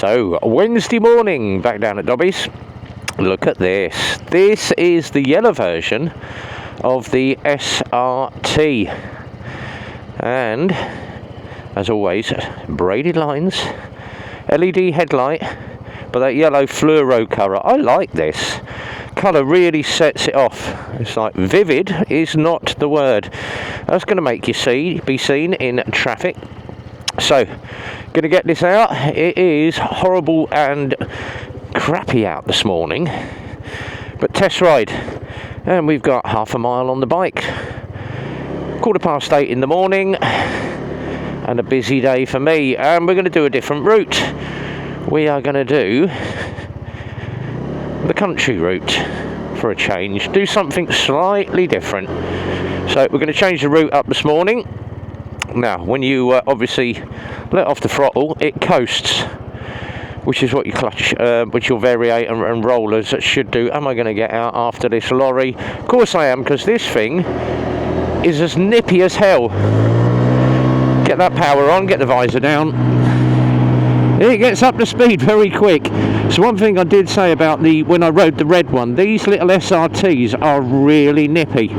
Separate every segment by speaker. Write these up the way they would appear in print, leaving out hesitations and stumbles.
Speaker 1: So, Wednesday morning, back down at Dobby's. Look at this. This is the yellow version of the SRT. And, as always, braided lines, LED headlight, but that yellow fluoro colour. I like this. Colour really sets it off. It's like vivid is not the word. That's going to make you be seen in traffic. So, going to get this out. It is horrible and crappy out this morning, but test ride, and we've got half a mile on the bike. 8:15 in the morning, and a busy day for me. And we're going to do a different route. We are going to do the country route for a change. Do something slightly different. So we're going to change the route up this morning. Now, when you obviously let off the throttle, it coasts, which is what your clutch, which your variator and rollers should do. Am I going to get out after this lorry? Of course I am, because this thing is as nippy as hell. Get that power on, get the visor down. It gets up to speed very quick. So one thing I did say about when I rode the red one, these little SRTs are really nippy.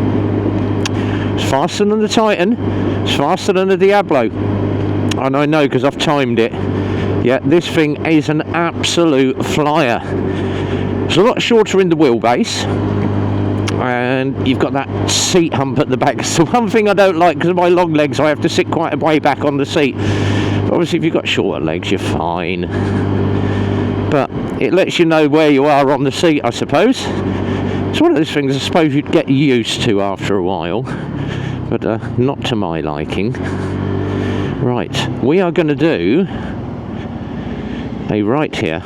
Speaker 1: It's faster than the Titan, it's faster than the Diablo, and I know because I've timed it. Yeah, this thing is an absolute flyer. It's a lot shorter in the wheelbase, and you've got that seat hump at the back. So one thing I don't like, because of my long legs, I have to sit quite a way back on the seat. But obviously if you've got shorter legs, you're fine. But it lets you know where you are on the seat, I suppose. It's one of those things I suppose you'd get used to after a while, but not to my liking. Right, we are going to do a right here.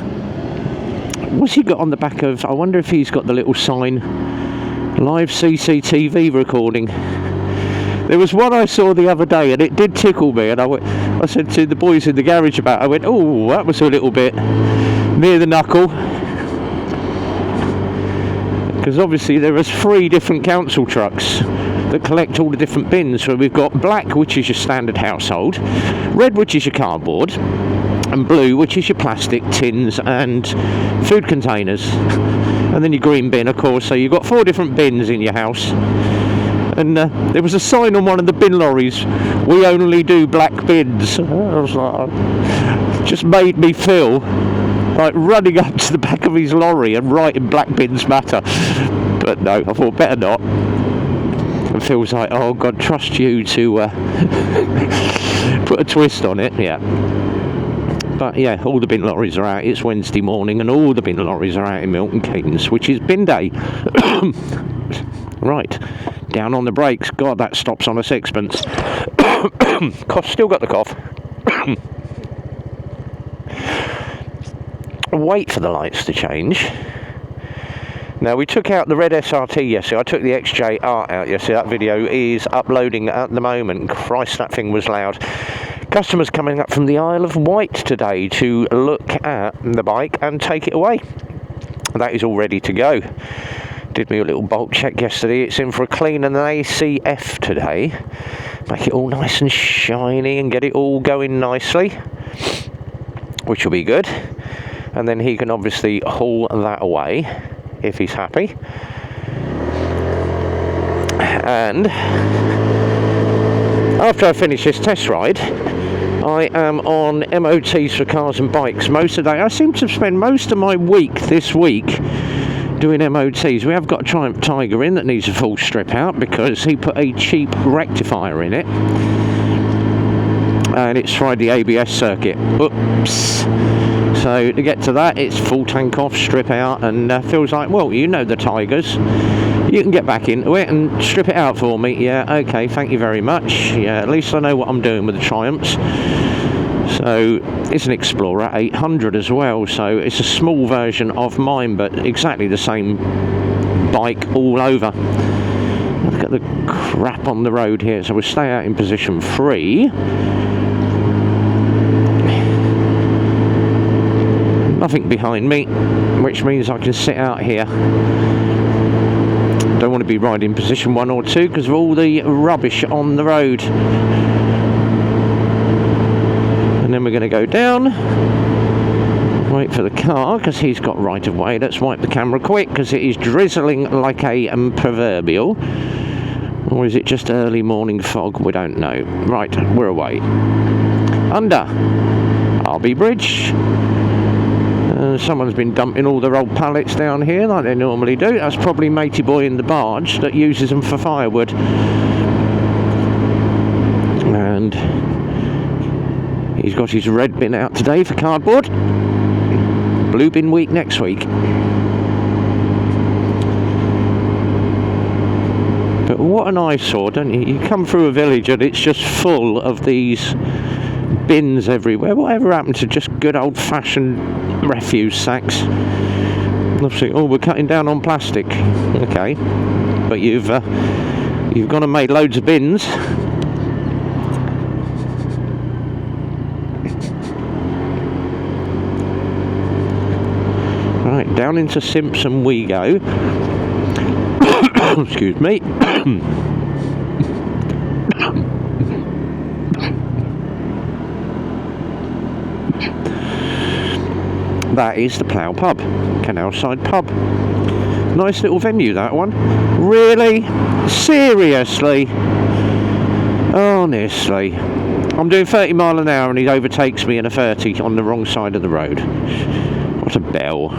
Speaker 1: What's he got on the back of? I wonder if he's got the little sign, live CCTV recording. There was one I saw the other day and it did tickle me, and I said to the boys in the garage about it, I went, oh, that was a little bit near the knuckle. Because obviously there are 3 different council trucks that collect all the different bins. So we've got black, which is your standard household, red, which is your cardboard, and blue, which is your plastic, tins and food containers, and then your green bin, of course. So you've got 4 different bins in your house. And there was a sign on one of the bin lorries, we only do black bins. I was like, just made me feel like running up to the back of his lorry and writing black bins matter. But no, I thought better not. And Phil's like, oh God, trust you to put a twist on it. Yeah. But yeah, all the bin lorries are out. It's Wednesday morning and all the bin lorries are out in Milton Keynes, which is bin day. Right, down on the brakes. God, that stops on a sixpence. Cough, still got the cough. Wait for the lights to change. Now, we took out the red SRT yesterday. I took the XJR out yesterday. That video is uploading at the moment. Christ, that thing was loud. Customers coming up from the Isle of Wight today to look at the bike and take it away. That is all ready to go. Did me a little bolt check yesterday. It's in for a clean and an ACF today. Make it all nice and shiny and get it all going nicely, which will be good. And then he can obviously haul that away if he's happy. And after I finish this test ride, I am on MOTs for cars and bikes most of the day. I seem to spend most of my week this week doing MOTs. We have got a Triumph Tiger in that needs a full strip out because he put a cheap rectifier in it and it's tried the ABS circuit. Oops. So to get to that, it's full tank off, strip out, and feels like, well, you know the Tigers, you can get back into it and strip it out for me. Yeah, okay, thank you very much. Yeah, at least I know what I'm doing with the Triumphs. So it's an Explorer 800 as well, so it's a small version of mine, but exactly the same bike all over. Look at the crap on the road here. So we'll stay out in position 3. Nothing behind me, which means I can sit out here. Don't want to be riding position 1 or 2 because of all the rubbish on the road. And then we're going to go down Wait for the car because he's got right of way. Let's wipe the camera quick because it is drizzling like a proverbial. Or is it just early morning fog? We don't know. Right, we're away. Under Arby Bridge. Someone's been dumping all their old pallets down here like they normally do. That's probably Matey Boy in the barge that uses them for firewood. And he's got his red bin out today for cardboard. Blue bin week next week. But what an eyesore, don't you? You come through a village and it's just full of these bins everywhere. Whatever happened to just good old-fashioned refuse sacks? Obviously, oh, we're cutting down on plastic. Okay, but you've gone and made loads of bins. Right, down into Simpson we go. Excuse me. That is the Plough Pub, Canalside Pub. Nice little venue, that one. Really? Seriously? Honestly. I'm doing 30 mile an hour and he overtakes me in a 30 on the wrong side of the road. What a bell.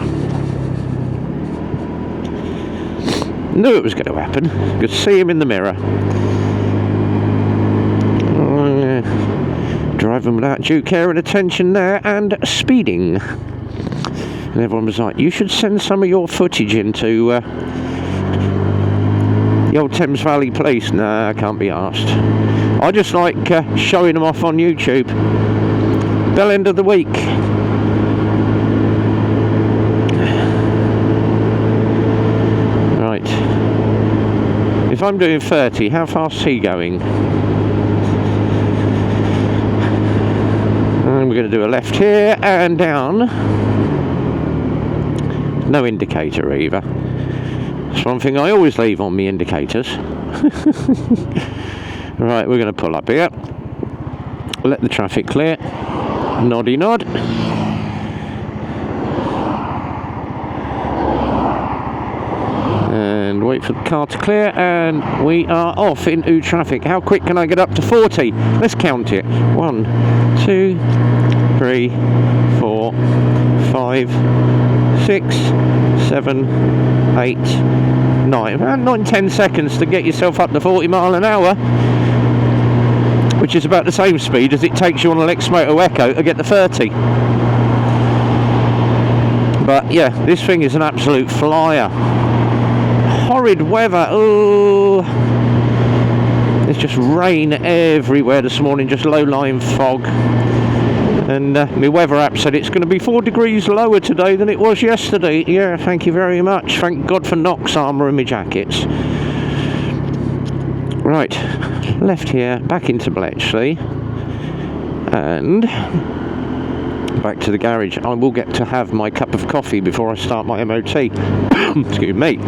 Speaker 1: Knew it was going to happen. Could see him in the mirror. Driving without due care and attention there, and speeding. And everyone was like, you should send some of your footage into the old Thames Valley Police. Nah, I can't be arsed. I just like showing them off on YouTube. Bell end of the week. Right. If I'm doing 30, how fast is he going? And we're going to do a left here and down. No indicator either. That's one thing I always leave on me indicators. Right, we're going to pull up here. Let the traffic clear. Noddy nod. And wait for the car to clear, and we are off into traffic. How quick can I get up to 40? Let's count it. 1, 2, 3, 4, 5, 6, 7, 8, 9. About 9-10 seconds to get yourself up to 40 mile an hour, which is about the same speed as it takes you on a Lexmoto Echo to get the 30. But yeah, this thing is an absolute flyer. Horrid weather. Oh, there's just rain everywhere this morning, just low-lying fog. And my weather app said it's going to be 4 degrees lower today than it was yesterday. Yeah, thank you very much. Thank God for Knox armour in my jackets. Right, left here, back into Bletchley. And back to the garage. I will get to have my cup of coffee before I start my MOT. Excuse me.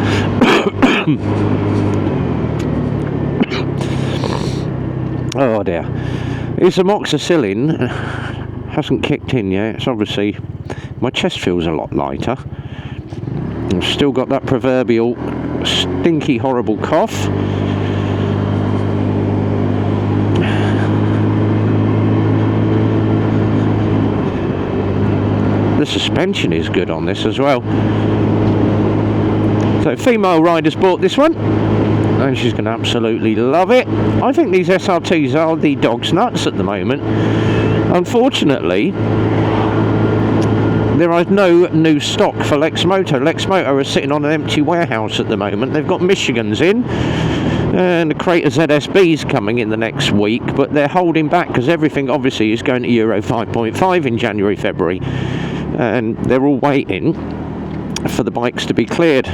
Speaker 1: Oh dear. It's amoxicillin. Hasn't kicked in yet. It's obviously, my chest feels a lot lighter. I've still got that proverbial stinky horrible cough. The suspension is good on this as well. So female riders bought this one and she's going to absolutely love it. I think these SRTs are the dog's nuts at the moment. Unfortunately, there is no new stock for Lexmoto. Lexmoto are sitting on an empty warehouse at the moment. They've got Michigans in and a crate of ZSBs coming in the next week, but they're holding back because everything obviously is going to Euro 5.5 in January, February, and they're all waiting for the bikes to be cleared.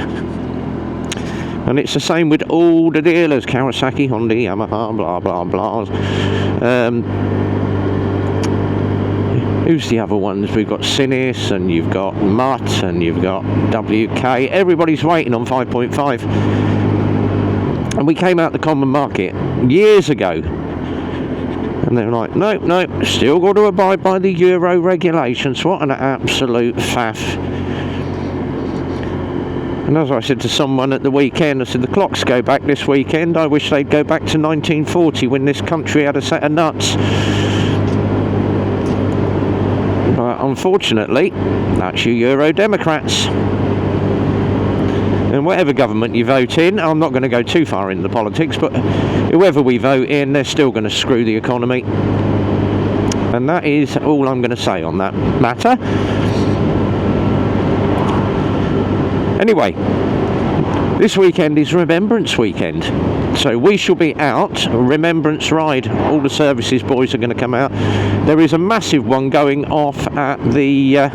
Speaker 1: And it's the same with all the dealers, Kawasaki, Honda, Yamaha, blah blah blah. Who's the other ones? We've got Sinis, and you've got Mutt, and you've got WK. Everybody's waiting on 5.5. And we came out the common market years ago, And they're like, no, still got to abide by the Euro regulations. What an absolute faff. And as I said to someone at the weekend, I said, the clocks go back this weekend. I wish they'd go back to 1940 when this country had a set of nuts. But unfortunately, that's your Euro Democrats. And whatever government you vote in, I'm not going to go too far into the politics, but whoever we vote in, they're still going to screw the economy. And that is all I'm going to say on that matter. Anyway, this weekend is Remembrance Weekend. So we shall be out, Remembrance Ride. All the services boys are going to come out. There is a massive one going off at the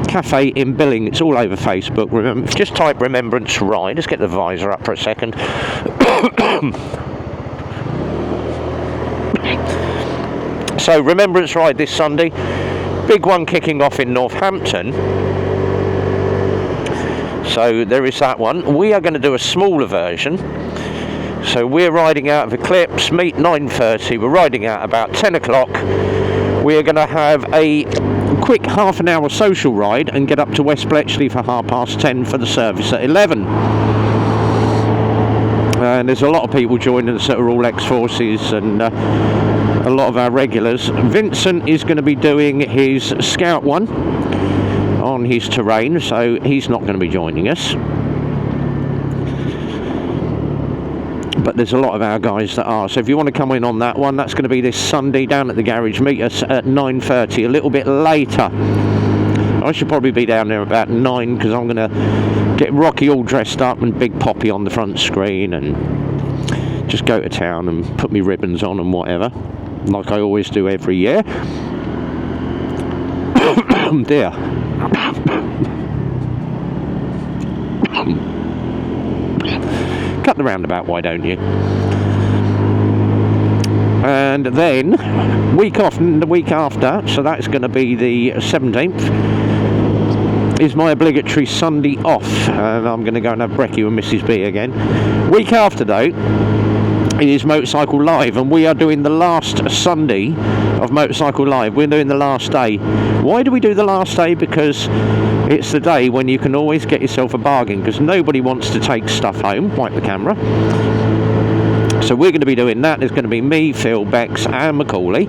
Speaker 1: cafe in Billing. It's all over Facebook. Just type Remembrance Ride. Let's get the visor up for a second. So Remembrance Ride this Sunday. Big one kicking off in Northampton. So there is that one. We are going to do a smaller version. So we're riding out of Eclipse, meet 9:30. We're riding out about 10 o'clock. We're going to have a quick half an hour social ride and get up to West Bletchley for 10:30 for the service at 11. And there's a lot of people joining us that are all ex-forces and a lot of our regulars. Vincent is going to be doing his Scout one on his terrain, so he's not going to be joining us. But there's a lot of our guys that are. So if you want to come in on that one, that's going to be this Sunday down at the garage. Meet us at 9:30, a little bit later. I should probably be down there about 9 because I'm going to get Rocky all dressed up and Big Poppy on the front screen and just go to town and put me ribbons on and whatever, like I always do every year. Dear. Cut the roundabout, why don't you? And then week off, the week after, so that's going to be the 17th, is my obligatory Sunday off, and I'm going to go and have brekkie with Mrs. B again. Week after though, it is Motorcycle Live, and we are doing the last Sunday of Motorcycle Live. We're doing the last day. Why do we do the last day? Because it's the day when you can always get yourself a bargain, because nobody wants to take stuff home. Wipe the camera. So we're going to be doing that. There's going to be me, Phil, Bex and Macaulay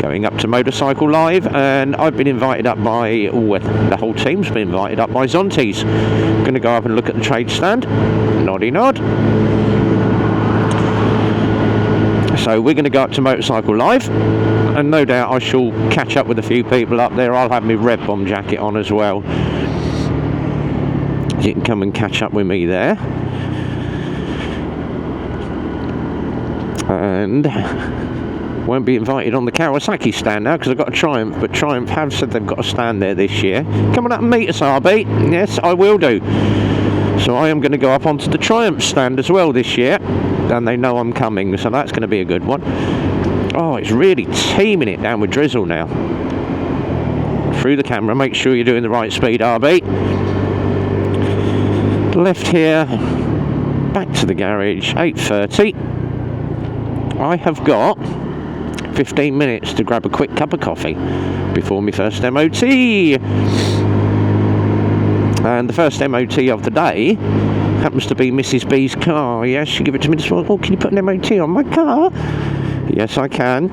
Speaker 1: going up to Motorcycle Live, and I've been invited up by, the whole team's been invited up by Zontes. Going to go up and look at the trade stand. Noddy nod. So we're going to go up to Motorcycle Live, and no doubt I shall catch up with a few people up there. I'll have my Red Bomb jacket on as well. You can come and catch up with me there. And won't be invited on the Kawasaki stand now because I've got a Triumph, but Triumph have said they've got a stand there this year. Come on up and meet us, RB. Yes, I will do. So I am going to go up onto the Triumph stand as well this year, and they know I'm coming, so that's going to be a good one. Oh, it's really teaming it down with drizzle now. Through the camera, make sure you're doing the right speed, RB. Left here, back to the garage, 8:30. I have got 15 minutes to grab a quick cup of coffee before my first MOT. And the first MOT of the day happens to be Mrs. B's car. Yes, she gave it to me this morning. Oh, can you put an MOT on my car? Yes, I can.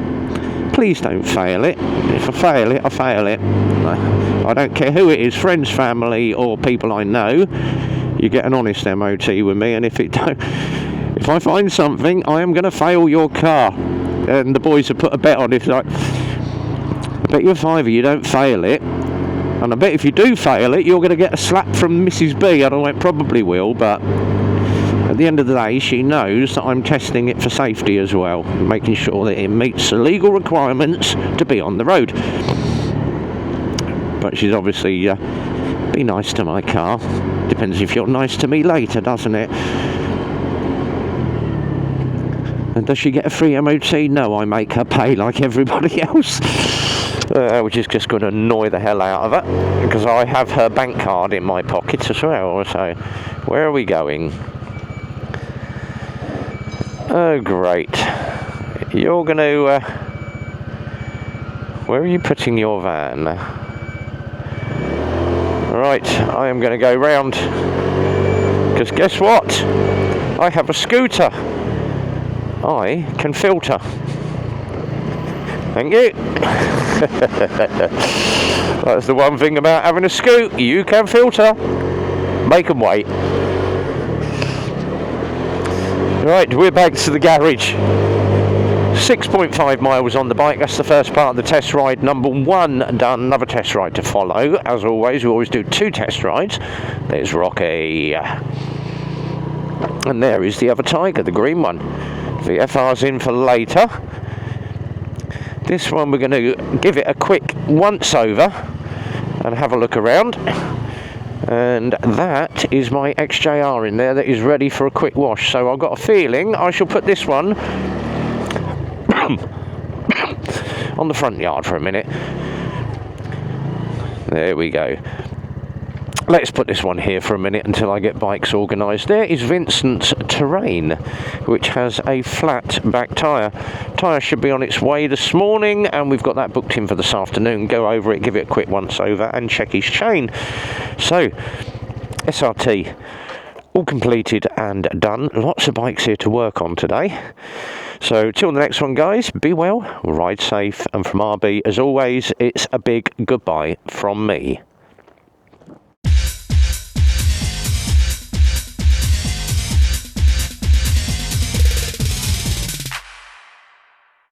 Speaker 1: Please don't fail it. If I fail it, I fail it. I don't care who it is, friends, family, or people I know. You get an honest MOT with me, and if I find something, I am going to fail your car. And the boys have put a bet on it. Like, I bet you a fiver you don't fail it. And I bet if you do fail it, you're going to get a slap from Mrs. B. And I went, probably will, but at the end of the day, she knows that I'm testing it for safety as well, making sure that it meets the legal requirements to be on the road. But she's obviously be nice to my car. Depends if you're nice to me later, doesn't it? And does she get a free MOT? No, I make her pay like everybody else. Which is just going to annoy the hell out of her, because I have her bank card in my pocket as well. So, where are we going? Oh, great. you're going to... where are you putting your van? Right, I am going to go round, because guess what? I have a scooter. I can filter. Thank you. That's the one thing about having a scoot. You can filter. Make them wait. Right, we're back to the garage. 6.5 miles on the bike. That's the first part of the test ride. Number 1 done. Another test ride to follow. As always, we always do 2 test rides. There's Rocky. And there is the other Tiger, the green one. The FR's in for later. This one we're going to give it a quick once over and have a look around. And that is my XJR in there that is ready for a quick wash. So I've got a feeling I shall put this one on the front yard for a minute. There we go. Let's put this one here for a minute until I get bikes organised. There is Vincent's Terrain, which has a flat back tyre. Tyre should be on its way this morning, and we've got that booked in for this afternoon. Go over it, give it a quick once over, and check his chain. So, SRT, all completed and done. Lots of bikes here to work on today. So, till the next one, guys, be well, ride safe, and from RB, as always, it's a big goodbye from me.